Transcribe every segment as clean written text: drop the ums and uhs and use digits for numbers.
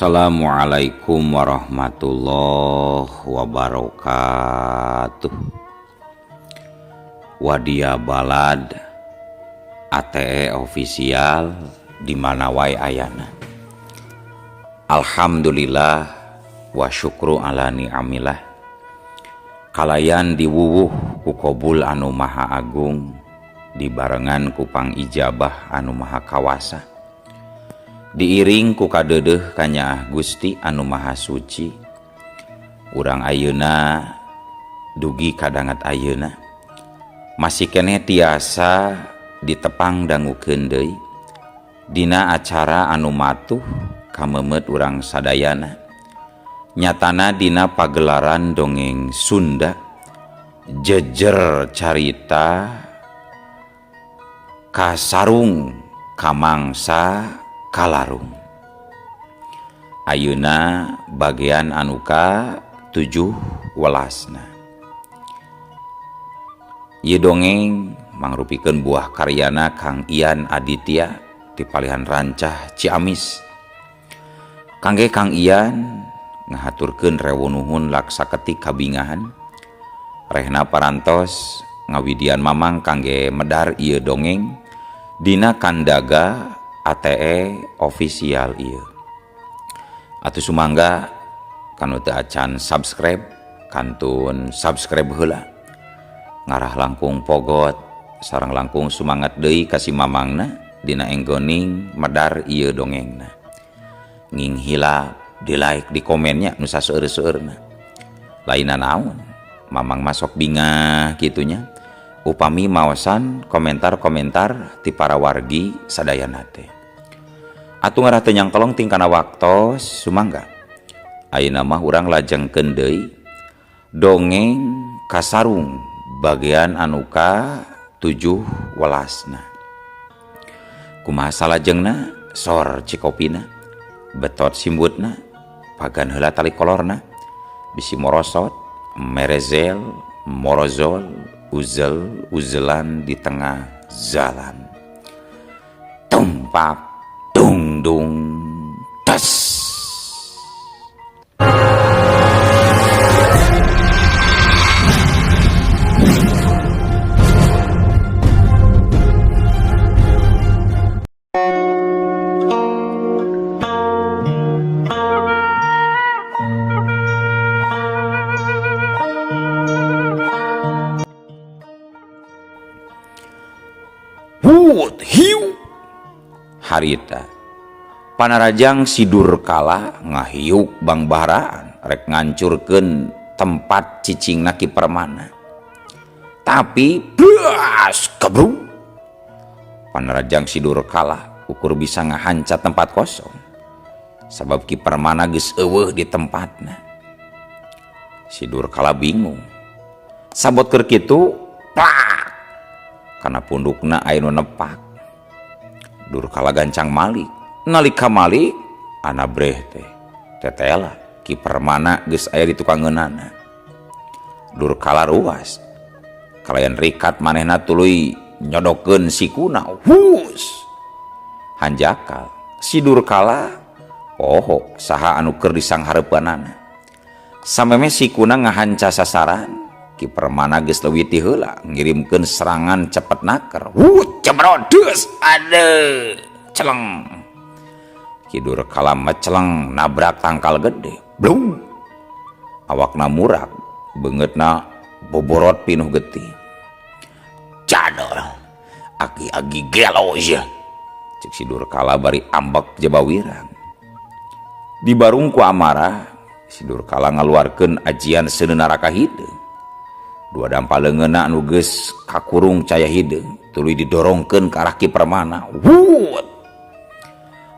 Assalamualaikum warahmatullahi wabarakatuh. Wadia Balad ATE official di mana wae ayana. Alhamdulillah wa syukru ala ni'amillah. Kalayan diwuwuh ku Qobul anu maha agung, dibarengan ku pangijabah anu maha kawasa. Diiring ku kadeudeuh ka Nyaah Gusti anu maha suci. Urang ayeuna dugi kadangat ayeuna masih keneh tiasa ditepang dangukeun deui dina acara anu matuh kamemet urang sadayana. Nyatana dina pagelaran dongeng Sunda jejer carita kasarung kamangsa kalarung. Ayeuna bagian anu ka 17. Ieu dongeng mangrupikeun buah karyana Kang Ian Aditya ti Palihan Rancah Ciamis. Kangge Kang Ian ngahaturkeun rewo nuhun laksaketik kabingahan. Rehna parantos ngawidian mamang kangge medar ieu dongeng dina kandaga ATE official ieu. Atuh sumangga kanu teu acan subscribe kantun subscribe heula. Ngarah langkung pogot sareng langkung sumangat deui ka si mamangna dina enggoning medar ieu dongengna. Nging hilap di like di komennya nu saseueur-seueurna. Laina naon mamang masok bingah kitunya upami maosan komentar-komentar ti para wargi sadayana teh. Atuh ngarah teu nyangkelong tingkana waktos sumangga ayeuna mah urang lajengkeun deui dongeng kasarung bagian anu ka 17. Kumaha salajengna sor cikopina betot simbutna pagan heula tali kolorna bisi morosot merezel morozol uzel uzelan di tengah jalan tumpak dung dung tas. Hiu harita panarajang sidur kala ngahiuk bang baharaan rek ngancurkeun tempat cicingna Ki Permana. Tapi blas kebrung panarajang sidur kala ukur bisa ngahancat tempat kosong sabab Ki Permana geus eueuh di tempatna. Sidur kala bingung sabot keur kitu plak kana pundukna aya nu nepak. Durkala gancang malik nalika malik ana breh teh tetela Ki Permana geus aya di tukangeunana. Durkala ruas kalayan rikat manehna tuluy nyodokeun sikuna hus hanjakal si Durkala poho saha anu keur disanghareupeunana sameme sikuna ngahanca sasaran. Ki Permana geus leuwih ti heula ngirimkeun serangan cepet naker. Cebrodeus adeuh celeng. Ki Durkala meceleng nabrak tangkal gede. Blung. Awakna murak, beungeutna boborot pinuh getih. Cadol. Agi-agi gelo ya. Cek si Durkala bari ambek jabawirang. Dibarung ku amarah, si Durkala ngaluarkeun ajian seuneu naraka hideung. Dua dampaleungeunna anu geus kakurung caya hideung tuluy didorongkeun ka arah Ki Permana. Wut.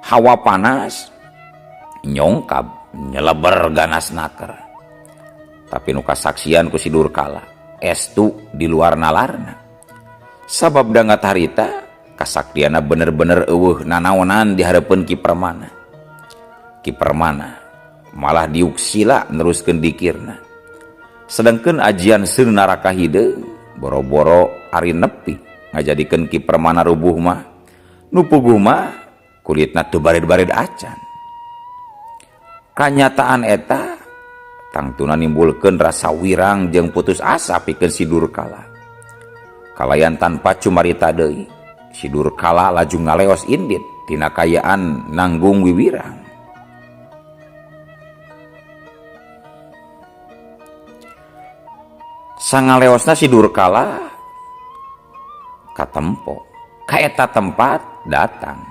Hawa panas nyongkab nyeleber ganas naker. Tapi nu kasaksian ku si Durkala estu di luar nalarna. Sabab dangat harita kasaktiana bener-bener eueuh nanaonan di hareupeun Ki Permana. Ki Permana malah diuksila neruskeun dikirna. Sedangkan ajian seuneu naraka hideung boro-boro ari nepi ngajadikeun Ki Permana rubuh mah nu puguh mah kulitna teu barid-barid acan. Kanyataan eta tangtuna nimbulkeun rasa wirang jeung putus asa pikeun si Durkala. Kalayan tanpa cumarita deui, si Durkala laju ngaleos indit tina kayaan nanggung wiwirang. Sangaleosna si Durkala katempo ka eta tempat datang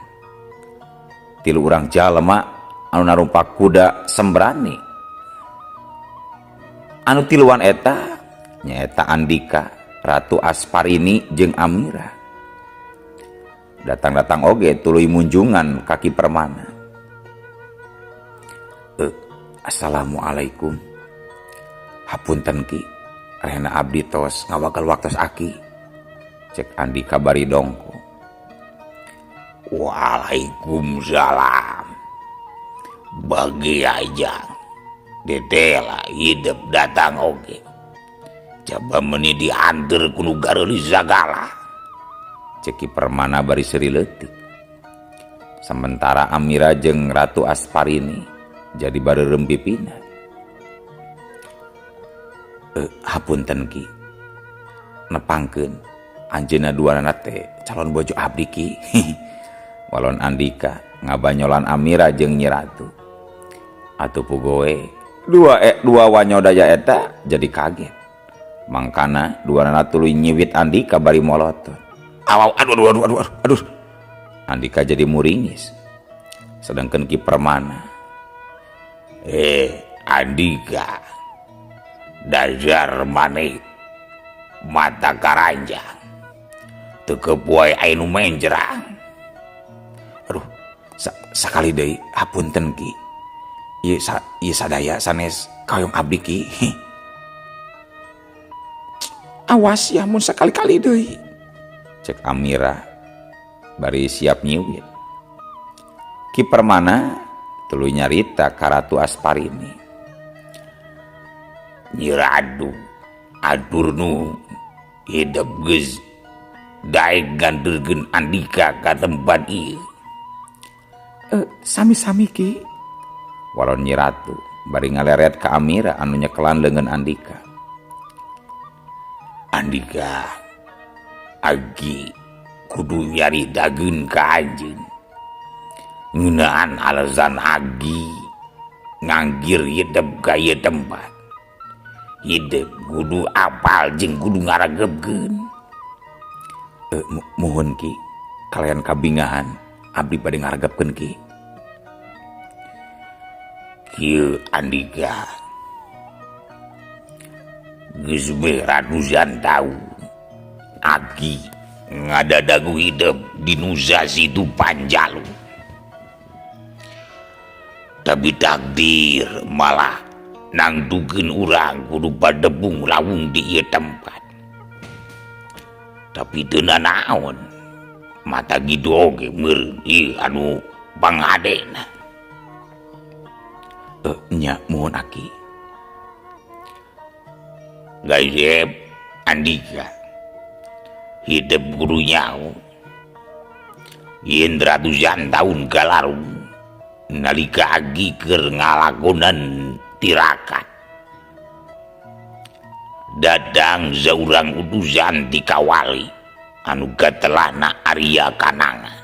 tilu urang jalema anu narumpak kuda sembrani. Anu tiluan eta nyaeta Andika, Ratu Asparini jeung Amira. Datang-datang oge tuluy munjungan kaki Permana. Assalamualaikum. Hapunten Ki, rehna abdi tos ngawagal waktos aki. Cek Andika bari dongko. Waalaikumsalam. Bagi aja dedela hidup datang oge. Coba meni diantar kuno gareli sagala. Ceki Permana bari seri leutik. Sementara Amira jeung Ratu Asparini jadi bareureum pipina. Hapunten Ki, nepangkeun anjeunna duanana teh calon bojo abdi Ki. Walon Andika ngabanyolan Amira jeung Nyi Ratu. Atuh pugoe dua wanyodaya eta jadi kaget. Mangkana duanana tuluy nyiwit Andika bari molotot. Aduh. Andika jadi muringis. Sedangkan Ki Permana, Andika, dajar maneh mata karanjang teu kepoe anu menjerang. Aduh, sakali deui hapunten Ki. Ieu sadaya sanes kauyong abdi Ki. Awas ya mun sakali-kali deui. Cek Amira bari siap nyiwit. Ki Permana tuluy nyarita ka Ratu Asparini. Nyi Ratu, aturnu hidup geus daek ganterkeun Andika ka tempat ieu. Sami-sami Ki. Walon Nyi Ratu bari ngaleret ka Amira anu nyekelan leungeun Andika. Andika, agi kudu nyaritakeun ka anjeun. Ngeunaan alasan agi nganggir hidup ka ieu tempat. Hidup kudu apal jeung kudu ngaragebkeun. Mohon Ki, kalian kabingahan abdi bade ngaragebkeun Ki. Kieu Andika, geus beh ratusan taun Aki ngadadagu hidup di Nusa Situ Panjalu. Tapi takdir malah nangdukeun urang kudu padebung lawung di ieu tempat. Tapi teu naon, mata gitu oge meureun ieu anu pangadena. Nya mohon Aki. Gaib Andika, hidup kudu nyaho. Yen ratusan taun kalarung nalika Agi keur ngalakonan tirakat. Dadang saurang utusan ti kawali anu gatelana Arya Kananga.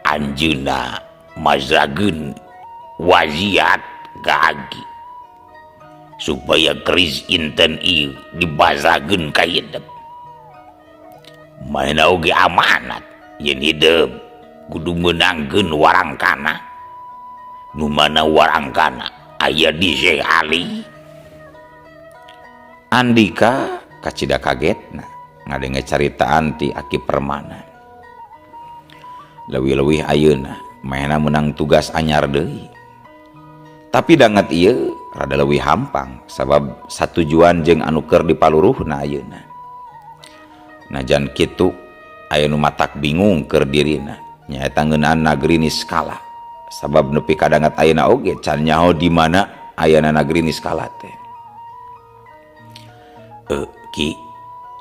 Anjeunna masageun wasiat ka Agi supaya keris inten ieu dibasageun ka hidup. Manehna oge amanat yen hidup kudu meunangkeun warangkana. Nu mana warangkana aya di Syekh Ali. Andika kacida kagetna ngadenge caritaan ti Aki Permana. Leuwih-leuwih ayeuna manehna meunang tugas anyar deui. Tapi danget ieu rada leuwih hampang sabab satujuan jeung anu keur dipaluruhna ayeuna. Najan kitu aya nu matak bingung keur dirina nyaeta ngeunaan nagri Niskala. Sabab nepi ka danget ayeuna oge can nyaho di mana ayana nagri Niskala teh. Ki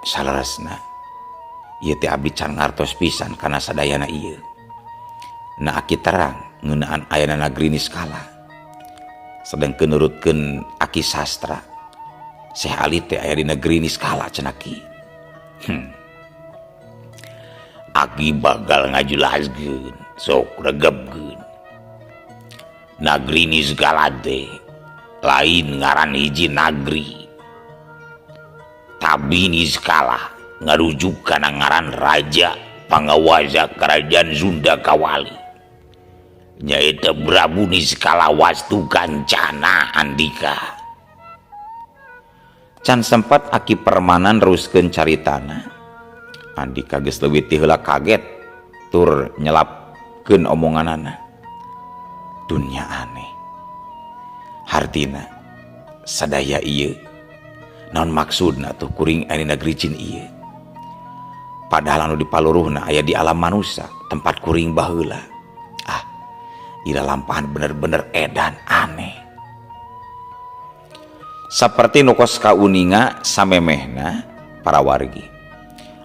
salaresna ieu teh abdi can ngartos pisan kana sadayana ieu. Na Aki terang ngeunaan ayana negeri Niskala. Sedangkan nurutkeun Aki Sastra, Syekh Ali teh aya di negeri Niskala cenah Ki. Aki bakal ngajelaskeun, sok regepkeun. Negeri Niskala teh lain ngaran hiji nagri. Tapi Niskala ngarujuk kana ngaran raja pangawaza kerajaan Sunda Kawali. Nyaeta Prabu Niskala Wastu Kancana Andika. Can sempat Aki Permana neruskeun caritana. Andika geus leuwih ti heula kaget tur nyelapkeun omonganana. Dunya aneh. Hartina sadaya ieu naon maksudna tuh kuring aya di negeri jin ieu. Padahal anu dipaluruhna aya di alam manusia tempat kuring baheula. Ira lampahan bener-bener edan aneh. Saperti nukos kauninga samemehna para wargi.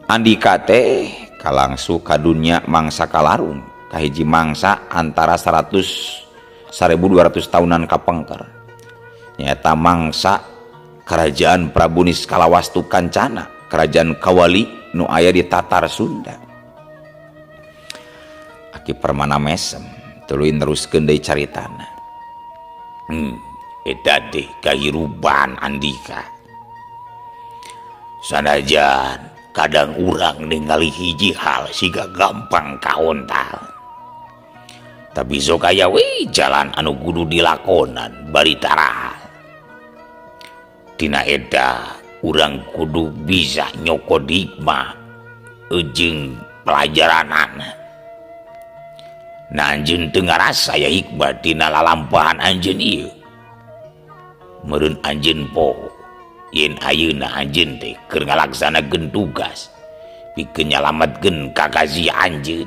Andika teh kalangsu ka dunya mangsa kalarung kahiji mangsa antara 1200 tahunan kapengker. Nyata mangsa kerajaan Prabu Niskala Wastu Kancana, kerajaan Kawali nu aya di Tatar Sunda. Aki Permana mesem tuluy neruskeun deui caritana. Eta teh kahirupan Andika. Sanajan kadang urang ningali hiji hal siga gampang kaontal. Tapi sok aya we jalan anu kudu dilakonan bari tarahal. Tina eta urang kudu bisa nyokot hikmah jeung pelajaranana. Nah anjeun teu ngarasa aya hikmah tina lalampahan anjeun ieu. Meureun anjeun poho yen ayeuna anjeun teh keur ngalaksanakeun tugas pikeun nyalametkeun kakasi anjeun.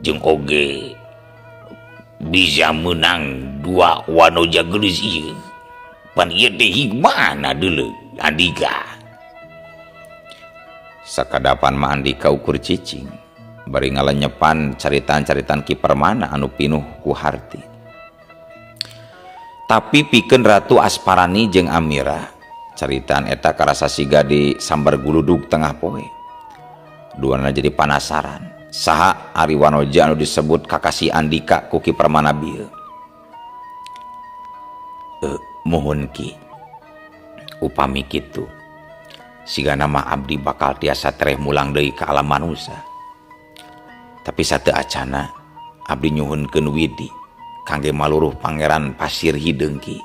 Jeung oge bisa menang 2 wanoja geulis ieu. Pan ieu teh hikmahna deuleu Andika. Sakadapan mah Andika ukur cicing. Bari ngalenyepan caritaan-caritaan Ki Permana anu pinuh ku harti. Tapi pikeun Ratu Asparani jeung Amira, caritaan eta karasa siga di sambar guludug tengah poe. Duana jadi panasaran, saha ari wanoja anu disebut kakasi Andika ku Ki Permana bieu. Muhun Ki, upami kitu, siga nama abdi bakal tiasa tereh mulang deui ka alam manusia. Tapi sateu acana abdi nyuhunkeun widi kangge maluruh Pangeran Pasir Hideung Ki.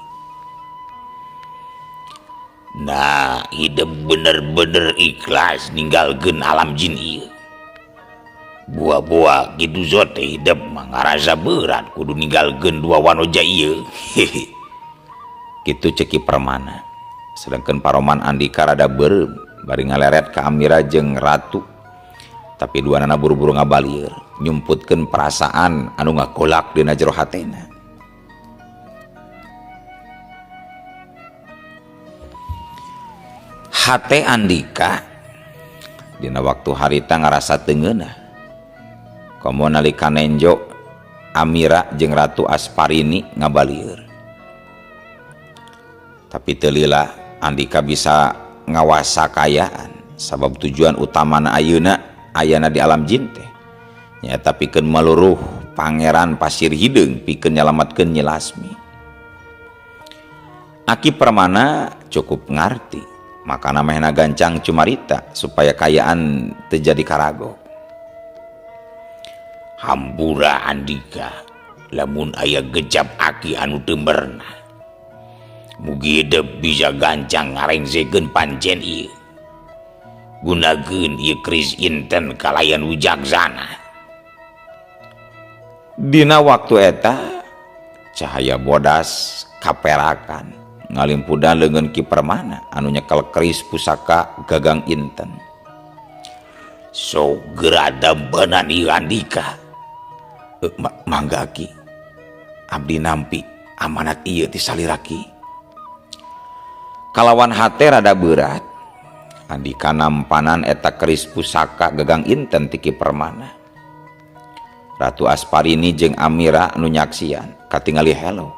Nah, hidup bener-bener ikhlas ninggalkeun alam jin ieu. Buah-buah kitu zote hidup mah ngarasa berat kudu ninggalkeun 2 wanoja ieu. Kitu ceuk Ki Permana. Sedangkeun Paroman Andika rada beureum bari ngaleret ka Amira jeung Ratu. Tapi duanana buru-buru ngabalieur nyumputkeun perasaan anu ngakolak dina jero hatena. Hate Andika dina waktu harita ngarasa teu ngeunah. Komo nalika nenjo Amira jeung Ratu Asparini ngabalieur. Tapi teu lila Andika bisa ngawasa kayaan sabab tujuan utamana ayeuna ayana di alam jin teh nyata pikeun maluruh Pangeran Pasir Hideung pikeun nyalametkeun Nyi Lasmi. Aki Permana cukup ngarti makana mehna gancang cumarita supaya kayaan teu jadi karago. Hampura Andika lamun aya gejap Aki anu teu beurna mugi hideuk bisa gancang ngarengsekeun pancen ieu. Gunakeun ieu keris inten kalayan wijaksana. Dina waktu eta cahaya bodas kaperakan ngalimpudan leungeun Ki Permana anu nyekel keris pusaka gagang inten. So geradabanan ieu Andika. Mangga Ki, abdi nampi amanat ieu ti saliraki. Kalawan hate rada berat Andika nampanan eta keris pusaka gagang inten ti Ki Permana. Ratu Asparini jeung Amira anu nyaksian katingali hello.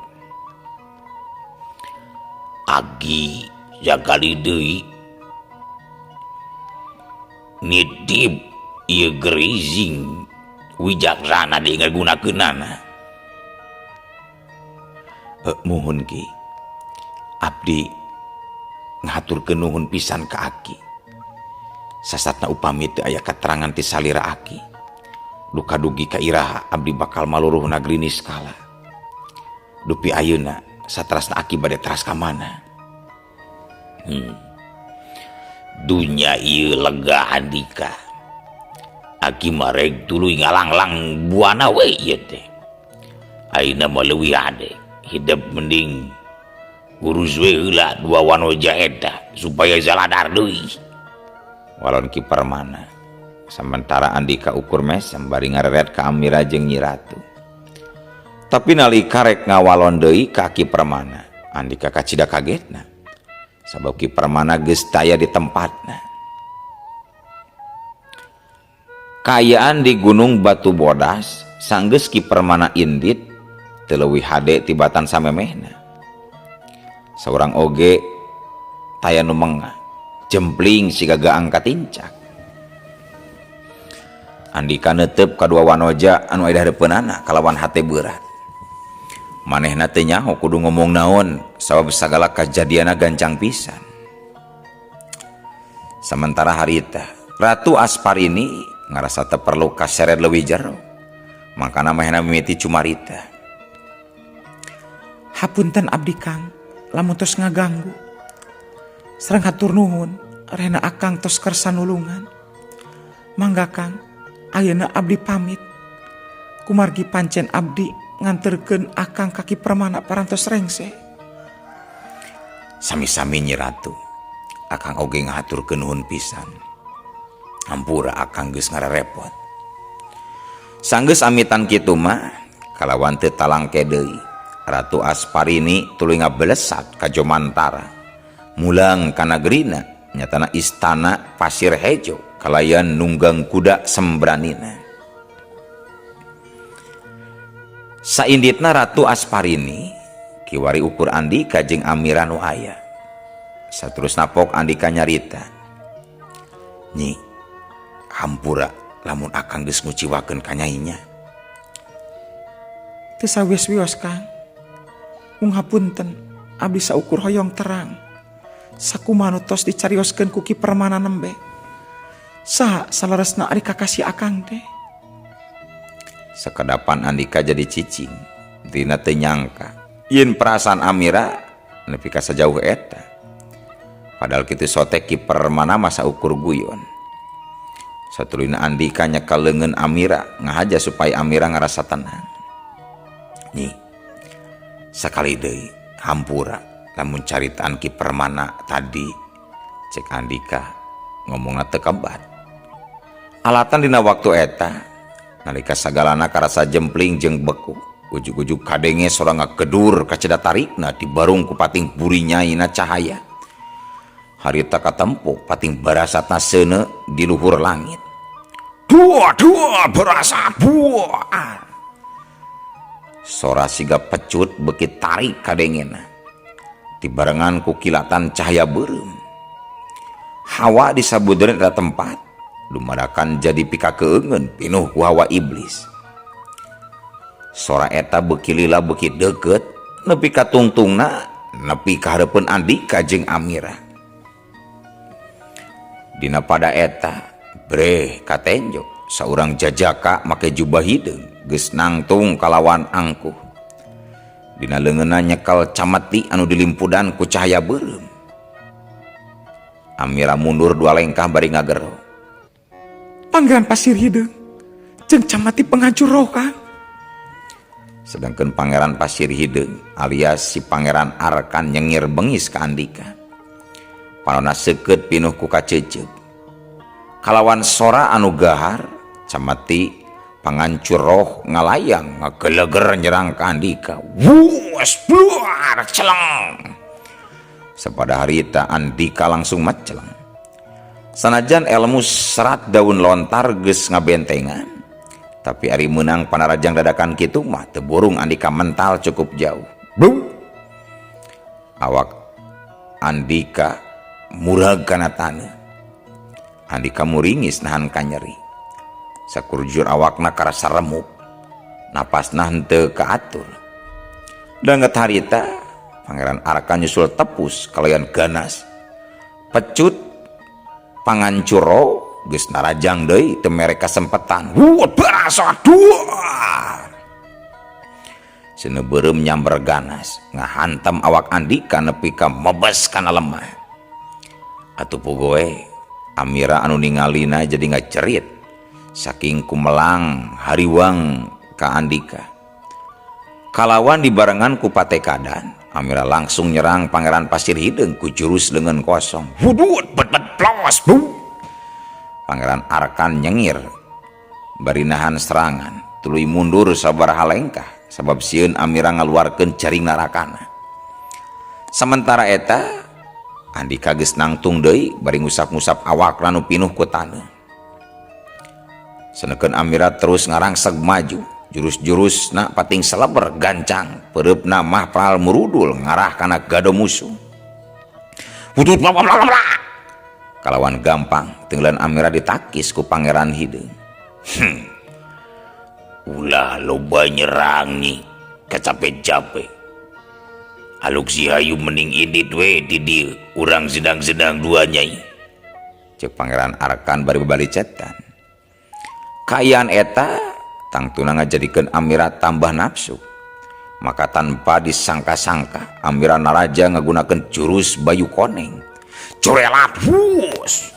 Agi jagali deui nitip ieu grizing wijaksana di ngagunakeunana. Muhun Ki, abdi ngaturkeun nuhun pisan ka Aki. Sasatna upami teu aya katerangan ti salira Aki, duka dugi ka iraha abdi bakal maluruh nagri Niskala. Dupi ayeuna saterasna Aki bade teras ka mana? Dunya ieu lega Andika. Aki mareg tuluy ngalanglang buana we ieu teh. Ayeuna mah leuwih ade, hidup mending urus we heula dua wanoja eta supaya zaladar deui. Walon Ki Permana. Sementara Andika ukur mesem bari ngareret ka Amira jeung Nyi Ratu. Tapi nalika rek ngawalon deui ka Ki Permana, Andika kacida kagetna. Sabab Ki Permana geus taya di tempatna. Kayaan di Gunung Batu Bodas sanggeus Ki Permana indit teu leuwih hade tibatan samemehna. Saurang oge taya nu mengah jempling siga gaang katincak. Andika neuteup kadua wanoja anu aya hareupeunana kalawan hate berat. Manehna teu nyaho kudu ngomong naon sabab sagala kajadiana gancang pisan. Sementara harita Ratu Asparini ngarasa teu perlu kaseret leuwih jero. Mangkana manehna mimiti cumarita. Hapunten abdi Kang, lamun tos ngaganggu. Sareng hatur nuhun, rena akang tos kersa nulungan. Mangga Kang, ayeuna abdi pamit. Kumargi pancen abdi nganterkeun akang ka Ki Permana parantos rengse. Sami-sami Nyi Ratu, akang oge ngahaturkeun nuhun pisan. Hampura akang geus ngarerepot. Sanggeus amitan kitu mah, kalawan teu talangke deui, Ratu Asparini tuluy ngabelesat ka Jomantara. Mulang ka nagrina nyatana istana Pasir Hejo kalayan nunggang kuda sembranina. Sainditna Ratu Asparini kiwari ukur Andika jeung Amira nu aya. Saterusna pok Andika nyarita. Nyi, hampura lamun akang geus nguciwakeun ka nyainya. Teu sawios-wios Kang. Mung hapunten abdi saukur hoyong terang. Sakumaha nu tos dicarioskeun ku Ki Permana nembe. Saha salaresna ari kakasih akang teh? Sakedapan Andika jadi cicing. Dina teu nyangka yen perasaan Amira nepi ka sajauh eta. Padahal kitu sotek Ki Permana masa ukur guyon. Satulina Andika nyekel leungeun Amira ngahaja supaya Amira ngarasa tenang. Nyi, sakali deui hampura lamun caritaan Ki Permana tadi, cek Andika ngomongna teu kebat. Alatan dina waktu eta nalika sagalana karasa jempling jeung beku, ujug-ujug kadenge sorang ngakedur ka cedak tarikna dibarung ku pating buri nyaina cahaya. Harita katempo pating barasatna seuneu di luhur langit. Dua berasa buah. Sora siga pecut beki tarik kadengena. Dibarengan ku kilatan cahaya beureum. Hawa di sabudeureun eta tempat lumadakan jadi pikakeungeun pinuh ku hawa iblis. Sora eta beki lila beki deukeut nepi ka tungtungna nepi ka hareupeun Andika jeung Amira. Dina pada eta breh katenjok saurang jajaka make jubah hideung geus nangtung kalawan angkuh. Dina leungeunna nyekel camati anu dilimpudan ku cahaya beureum. Amira mundur dua lengkah bari ngagero. Pangeran Pasir Hideung jeung camati penghancur roh Kang. Sedangkan Pangeran Pasir Hideung alias si Pangeran Arkan nyengir bengis ka Andika. Panonna seukeut pinuh ku kaceuceuk. Kalawan sora anu gahar, camati pangancur roh ngalayang ngageleger nyerang ka Andika. Wuas bluar celeng. Sapada harita Andika langsung maceleng. Sanajan ilmu serat daun lontar geus ngabentengan, Tapi ari menang Panarajang dadakan kitu mah teu burung Andika mental cukup jauh. Bung. Awak Andika murag kana taneuh. Andika muringis nahan ka nyeri. Sakurjur awakna karasa remuk. Napasna henteu kaatur. Danget harita Pangeran Arkan nyusul tepus kalayan ganas. Pecut pangancuro geus narajang deui teu mere kasempetan. Barasa duar. Cenah beureum nyamber ganas ngahantam awak Andika nepi ka mebes kana lemah. Atuh pugoe Amira anu ningalina jadi ngacerit saking kumelang hariwang ka Andika. Kalawan dibarengan ku Patekadan, Amira langsung nyerang Pangeran Pasir Hideung ku jurus leungeun kosong. Hudut bet plos. Pangeran Arkan nyengir bari nahan serangan, tuluy mundur sabaraha langkah sabab sieun Amira ngaluarkeun cering narakana. Sementara eta Andika geus nangtung deui bari ngusap-ngusap awak nu pinuh ku taneuh. Senekeun Amira terus ngarangseg maju, jurus-jurusna pating seleber gancang, peureupna mah pal murudul ngarah kana gado musuh. Hudut kalawan gampang tenggelan Amira ditakis ku Pangeran Hideung. Ulah loba nyerang nih kacape-cape. Aluk si hayu mending indit we di dieu urang sedang-sedang dua nyai. Cek Pangeran Arkan bari babalicetan. Kayaan eta tangtuna ngajadikeun Amira tambah nafsu. Maka tanpa disangka-sangka Amira naraja ngagunakeun jurus Bayu Koneng. Corelat hus.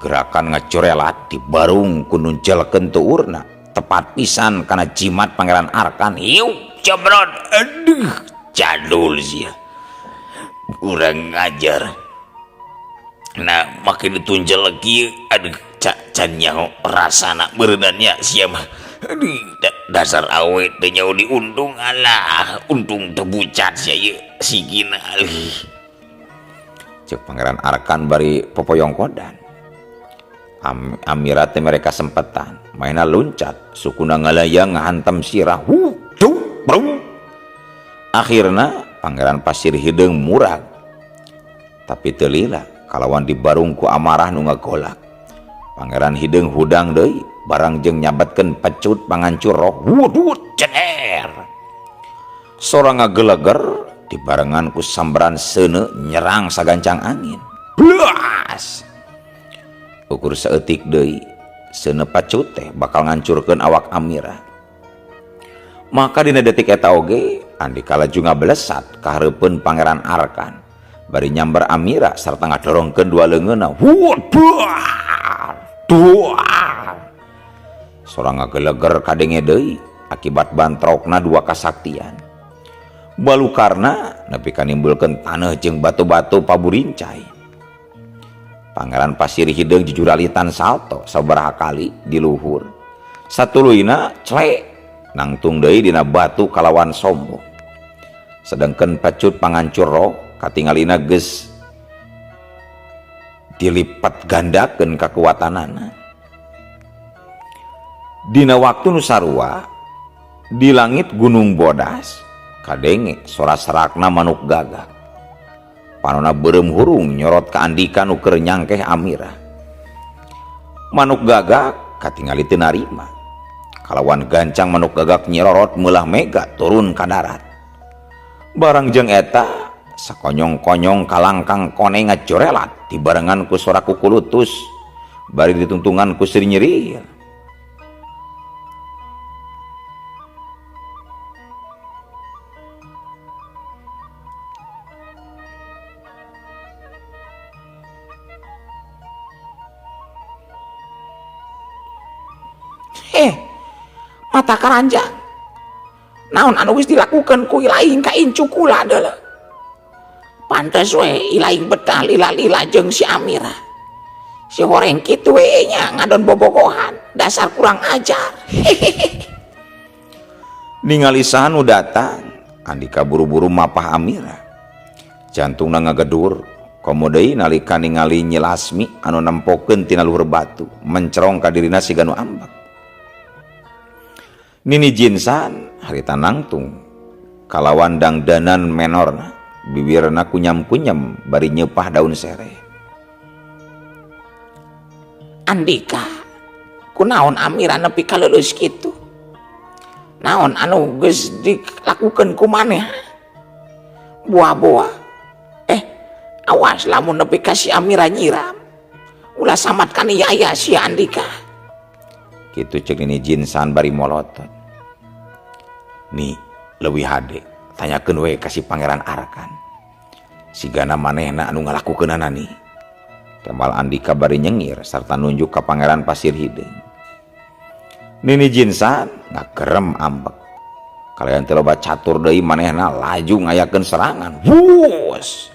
Gerakan ngacorelat dibarung ku nuncelkeun tuurna tepat pisan kana jimat Pangeran Arkan. Yuk cebrot. Aduh, jadul sia. Urang ngajar. Nah, makin ditunjel lagi, aduh, can nyaho rasana berenannya sia mah. Aduh, dasar awet teh nyaho diuntung alah, untung teu bucat sia ieu sigina. Cek Pangeran Arkan bari popoyongkodan. Amira teh mereka sempetan maina loncat sukuna ngalayang ngahantam sirah. Akhirna Pangeran Pasir Hideung murag. Tapi teu lila kalawan dibarung ku amarah nu ngagolak. Pangeran Hideung hudang deui barang jeung nyabatkeun pecut pangancur roh. Wudut cener. Sora ngageleger dibarengan ku sambaran seuneu nyerang sagancang angin. Blas. Ukur saeutik deui seuneu pecut teh bakal ngancurkeun awak Amira. Maka dina detik eta oge Andika laju ngablesat ka hareupeun Pangeran Arkan bari nyamber Amira sarta ngadorongkeun dua leungeunna. Duar. Sora ngageleger kadenge deui akibat bantrokna dua kasaktian. Balukarna nepi ka nimbulkeun taneuh jeung batu-batu paburincai. Pangeran Pasir Hideung jujuralitan salto sabaraha kali di luhur. Satuluyna clek nangtung deui dina batu kalawan sombong. Sedangkan pecut pangancur roh katingalina geus dilipat gandakeun kakuatanana. Dina waktu nu sarua di langit Gunung Bodas kadenge sora serakna manuk gagak. Panonna beureum hurung nyorot ka Andika nu keur nyangkeh Amira. Manuk gagak katingali teu narima. Kalawan gancang manuk gagak nyerorot meulah mega turun ka darat. Barang jeung eta sakonyong-konyong kalangkang koneng ngacorelat dibarengan ku sora kukulutus bari ditungtungan ku sri nyeri. Mata keranjang naon anu geus dilakukeun ku ilaing ka incu kula deuleu. Pantes we ilaing betah lila-lila jeung si Amira. Si horeng kitu we nya ngadon bobogohan, dasar kurang ajar. Ningali saha nu datang, Andika buru-buru mapah Amira. Jantungna ngagedur, komo deui nalika ningali Nyi Lasmi anu nempokeun tina luhur batu, mencerong ka dirina siga nu ambek. Nini Jinsan harita nangtung kalawan dangdanan menorna, bibirna kunyam-kunyam bari nyepah daun sereh. Andika, kunaon Amira nepi ka leuleus kitu? Naon anu geus dilakukeun ku maneh? Buah-buah. Awas lamun nepi ka si Amira nyiram. Ulah samat kaniaya si Andika. Kitu ceuk Nini Jinsan bari molotot. Nih, leuwih hade tanyakeun we ka si Pangeran Arkan. Sigana manehna anu ngalakukeunana nih. Tembal Andika bari nyengir sarta nunjuk ka Pangeran Pasir Hideung. Nini Jinsan ngagerem ambek. Kalian teu loba catur deui manehna laju ngayakeun serangan. Wuus.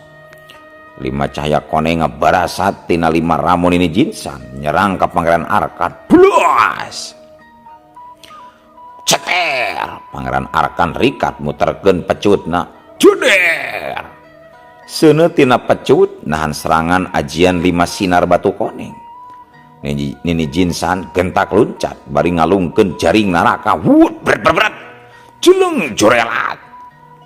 5 cahaya kone ngabarasat tina 5 ramu Nini Jinsan nyerang ka Pangeran Arkan. Bluas. Ceter. Pangeran Arkan rikat muterkeun pecutna. Jeder. Seuneu tina pecut nahan serangan ajian 5 sinar batu koneng. Nini Jinsan gentak luncat bari ngalungkeun jaring naraka. Wut berat jeleng jorelat.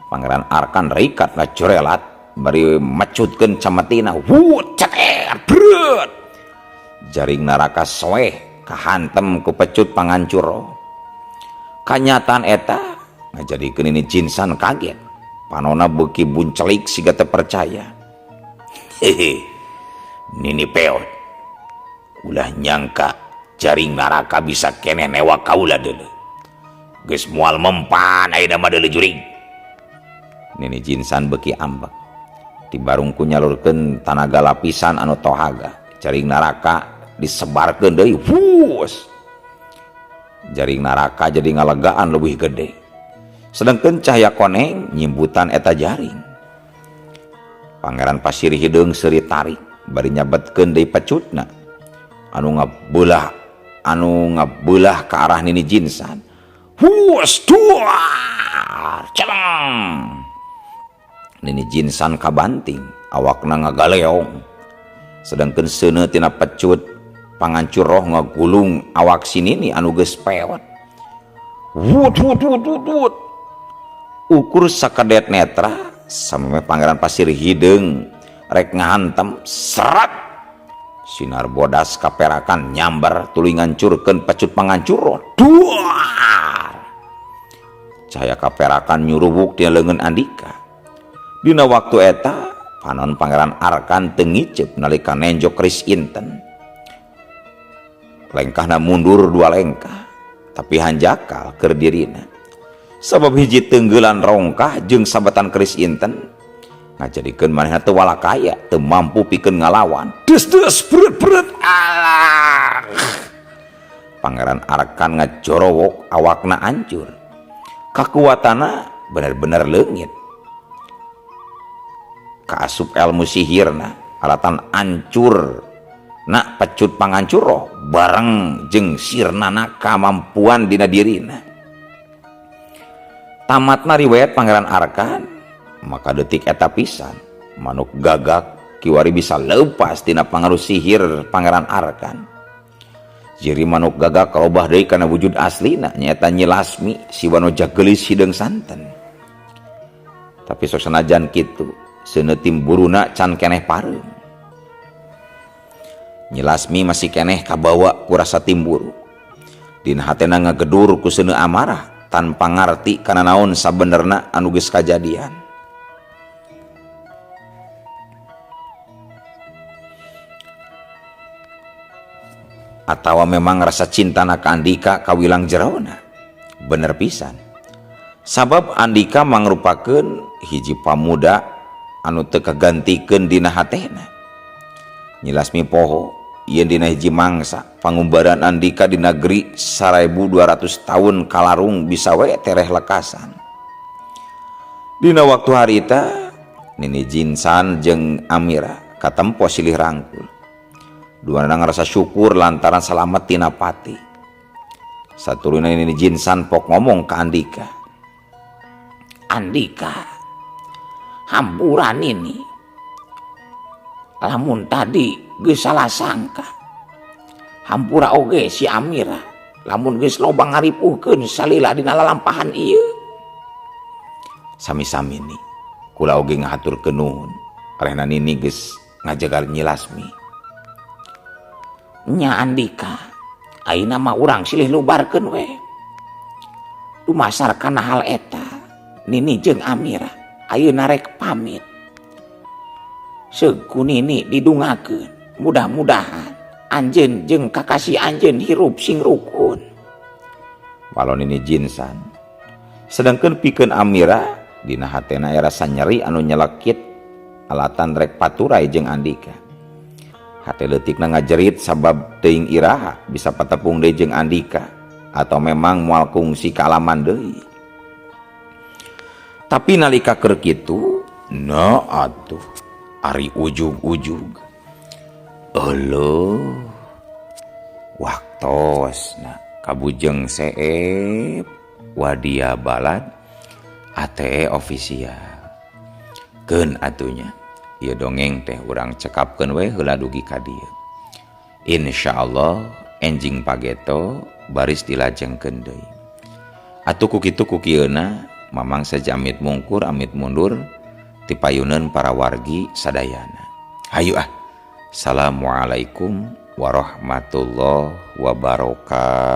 Pangeran Arkan rikat na jorelat bari mecutkeun camatina. Wut ceter berat. Jaring naraka soeh kahantem ku pecut pangancur. Kanyataan eta ngajadikeun Nini Jinsan kaget. Panona beuki buncelik siga teu percaya. Hehe. Nini peot. Ulah nyangka jaring naraka bisa keneh newa kaula deuleu. Geus moal mempan ayeuna mah deuleu juring. Nini Jinsan beuki ambek. Ti barungku nyalurkeun tanaga lapisan anu tohaga. Jaring naraka disebarkeun deui. Wuus. Jaring naraka jadi ngalegaan leuwih gede. Sedangkan cahaya koneng nyimbutan eta jaring. Pangeran Pasir Hideung seuri tarik bari nyabetkeun deui pecutna anu ngabeulah ke arah Nini Jinsan. Huus duar celeng. Nini Jinsan kabanting awakna ngagaleong. Sedangkan seuneu tina pecut pangancur roh ngagulung awak si Nini anu geus peot. Wut. Ukur sakadet netra sampai Pangeran Pasir Hideung rek ngahantem serat. Sinar bodas kaperakan nyambar tuluy ngancurkeun pecut pangancur. Duar. Cahaya kaperakan nyurubuk tina leungeun Andika. Dina waktu eta panon Pangeran Arkan teu ngicep nalika nenjok keris inten. Lengkahna mundur 2 lengkah tapi hanjakal keur dirina. Sabab hiji tenggelan rongkah jeung sabetan keris inten ngajadikeun manehna teu walakaya, teu mampu pikeun ngalawan. Des berat alah. Pangeran Arkan ngajorowok awakna hancur. Kakuatanna bener-bener leungit. Kaasup ilmu sihirna alatan hancur na pecut pangancur roh bareng jeung sirnana kamampuan dina dirina. Tamatna riwayat Pangeran Arkan, maka detik eta pisan manuk gagak kiwari bisa leupas tina pangaruh sihir Pangeran Arkan. Jiri manuk gagak kalobah deui kana wujud aslina nyaeta Nyi Lasmi si wanoja geulis hideung santen. Tapi sok sanajan kitu seuneu timburuna can keneh pareum. Nyi Lasmi masih keneh kabawa ku rasa timburu. Dina hatena ngagedur ku seuneu amarah tanpa ngarti kana naon sabenerna anu geus kajadian. Atawa memang rasa cintana ka Andika kawilang jerona. Bener pisan. Sabab Andika mangrupakeun hiji pamuda anu teu kagantikeun dina hatena. Nyi Lasmi poho yen dina hiji mangsa pangumbaran Andika di negeri 1200 tahun kalarung bisa we tereh lekasan. Dina waktu harita Nini Jinsan jeung Amira katempo silih rangkul. Duana ngarasa syukur lantaran salamet tina pati. Saturuna Nini Jinsan pok ngomong ka Andika. Andika, hampuran ini lamun tadi geus salah sangka. Hampura oge si Amira lamun geus loba ngaripuhkeun salila dina lalampahan ieu. Sami-sami nih kula oge ngahaturkeun nuhun karena nini geus ngajagar Nyi Lasmi. Nya Andika, ayeuna mah urang silih lubarkeun we. Dumasar kana hal eta, Nini jeung Amira ayeuna rek pamit. Seug ku Nini didungakeun, mudah-mudahan anjeun jeung kakasih anjeun hirup sing rukun. Walau Nini jinsan, sedangkan pikeun Amira dina hatena aya rasa nyeri anu nyelekit alatan rek paturai jeung Andika. Hate leutikna ngajerit sabab teuing iraha bisa patepung deui jeung Andika atau memang moal kungsi kaalaman deui. Tapi nalika keur kitu, na atuh ari ujug-ujug eueuh waktosna kabujeng seep wadia balad ATE ofisial. Keun atunya ieu dongeng teh urang cekapkeun we heula dugi ka dieu. Insyaallah enjing pageto baris dilajengkeun deui. Atuh ku kitu ku kieuna mamang saja amit mungkur amit mundur ti payuneun para wargi sadayana. Hayu ah. Assalamualaikum warahmatullahi wabarakatuh.